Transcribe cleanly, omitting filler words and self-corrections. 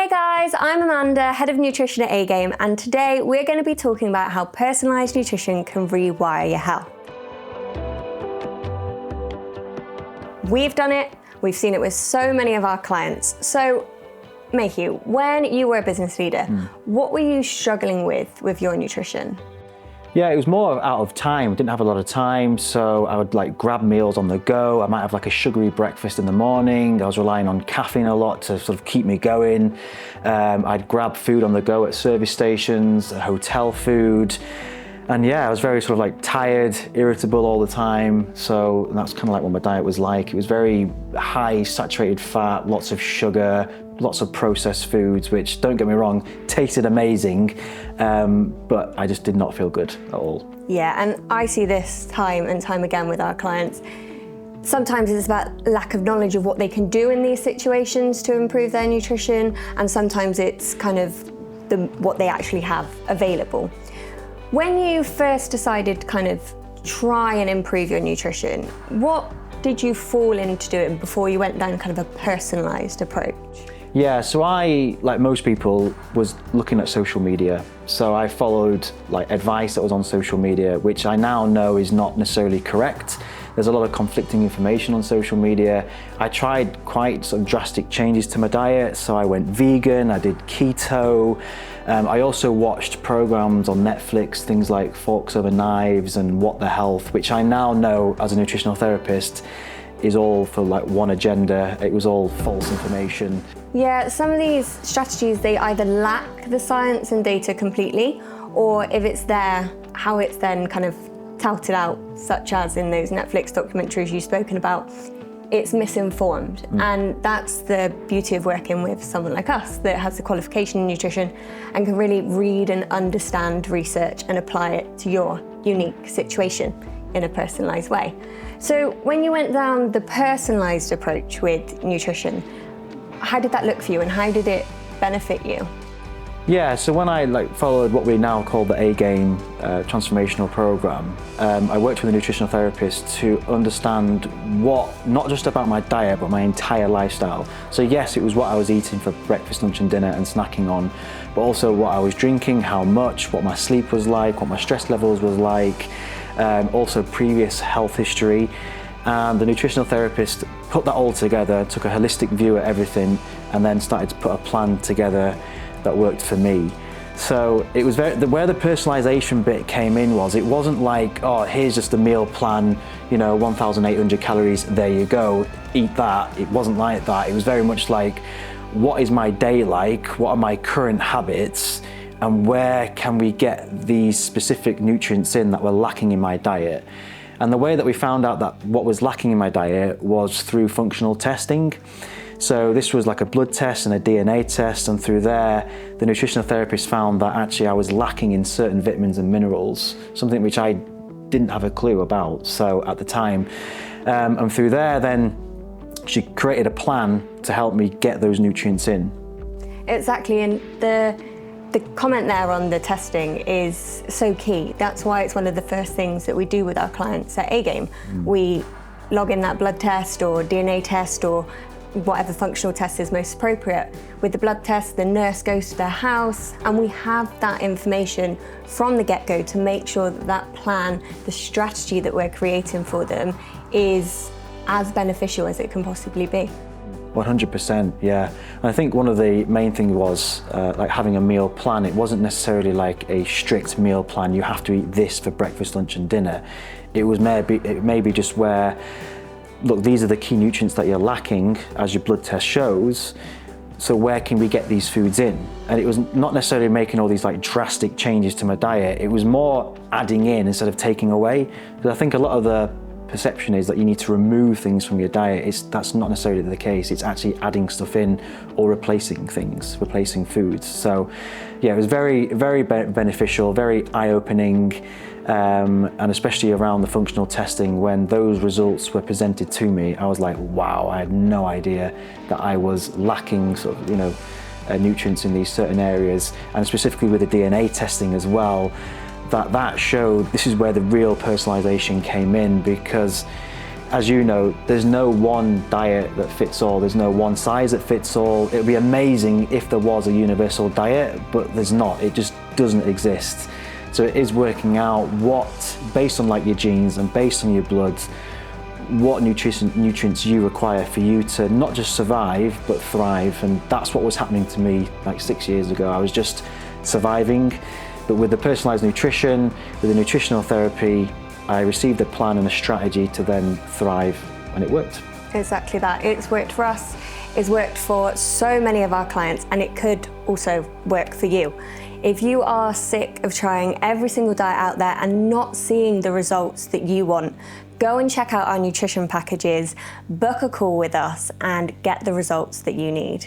Hey guys, I'm Amanda, Head of Nutrition at A-Game, and today we're going to be talking about how personalised nutrition can rewire your health. We've done it, we've seen it with so many of our clients. So, Mayhew, when you were a business leader, what were you struggling with your nutrition? Yeah, it was more out of time. I didn't have a lot of time, so I would grab meals on the go. I might have a sugary breakfast in the morning. I was relying on caffeine a lot to sort of keep me going. I'd grab food on the go at service stations, hotel food. And yeah, I was very sort of tired, irritable all the time. So that's kind of what my diet was like. It was very high saturated fat, lots of sugar, lots of processed foods, which, don't get me wrong, tasted amazing, but I just did not feel good at all. Yeah, and I see this time and time again with our clients. Sometimes it's about lack of knowledge of what they can do in these situations to improve their nutrition, and sometimes it's kind of what they actually have available. When you first decided to kind of try and improve your nutrition, what did you fall into doing before you went down kind of a personalised approach? Yeah, so I, like most people, was looking at social media. So I followed advice that was on social media, which I now know is not necessarily correct. There's a lot of conflicting information on social media. I tried quite some drastic changes to my diet. So I went vegan, I did keto. I also watched programs on Netflix, things like Forks Over Knives and What the Health, which I now know as a nutritional therapist is all for one agenda. It was all false information. Yeah, some of these strategies, they either lack the science and data completely, or if it's there, how it's then kind of touted out, such as in those Netflix documentaries you've spoken about, it's misinformed. And that's the beauty of working with someone like us that has a qualification in nutrition and can really read and understand research and apply it to your unique situation in a personalised way. So when you went down the personalised approach with nutrition, how did that look for you and how did it benefit you? Yeah, so when I followed what we now call the A-Game transformational program, I worked with a nutritional therapist to understand not just about my diet, but my entire lifestyle. So yes, it was what I was eating for breakfast, lunch and dinner and snacking on, but also what I was drinking, how much, what my sleep was like, what my stress levels was like, also previous health history. And the nutritional therapist put that all together, took a holistic view at everything, and then started to put a plan together that worked for me. So it was where the personalization bit came in it wasn't oh, here's just a meal plan, 1,800 calories, there you go, eat that. It wasn't like that. It was very much what is my day like? What are my current habits? And where can we get these specific nutrients in that were lacking in my diet? And the way that we found out that what was lacking in my diet was through functional testing. So this was a blood test and a DNA test, and through there, the nutritional therapist found that actually I was lacking in certain vitamins and minerals, something which I didn't have a clue about at the time. And through there, then she created a plan to help me get those nutrients in. Exactly, and the comment there on the testing is so key. That's why it's one of the first things that we do with our clients at A-Game. We log in that blood test or DNA test or whatever functional test is most appropriate. With the blood test, the nurse goes to their house and we have that information from the get-go to make sure that plan, the strategy that we're creating for them is as beneficial as it can possibly be. 100%, yeah. And I think one of the main things was having a meal plan. It wasn't necessarily a strict meal plan, you have to eat this for breakfast, lunch and dinner. It was maybe just where, look, these are the key nutrients that you're lacking, as your blood test shows, so where can we get these foods in? And it was not necessarily making all these drastic changes to my diet, it was more adding in instead of taking away. Because I think a lot of the perception is that you need to remove things from your diet. That's not necessarily the case. It's actually adding stuff in or replacing foods. So yeah, it was very, very beneficial, very eye-opening, and especially around the functional testing, when those results were presented to me, I was like, wow, I had no idea that I was lacking nutrients in these certain areas, and specifically with the DNA testing as well. That showed this is where the real personalization came in, because as you know, there's no one diet that fits all, there's no one size that fits all. It would be amazing if there was a universal diet, but there's not, it just doesn't exist. So it is working out what, based on like your genes and based on your blood, what nutrients you require for you to not just survive, but thrive. And that's what was happening to me like 6 years ago. I was just surviving, but with the personalised nutrition, with the nutritional therapy, I received a plan and a strategy to then thrive, and it worked. Exactly that. It's worked for us, it's worked for so many of our clients, and it could also work for you. If you are sick of trying every single diet out there and not seeing the results that you want, go and check out our nutrition packages, book a call with us, and get the results that you need.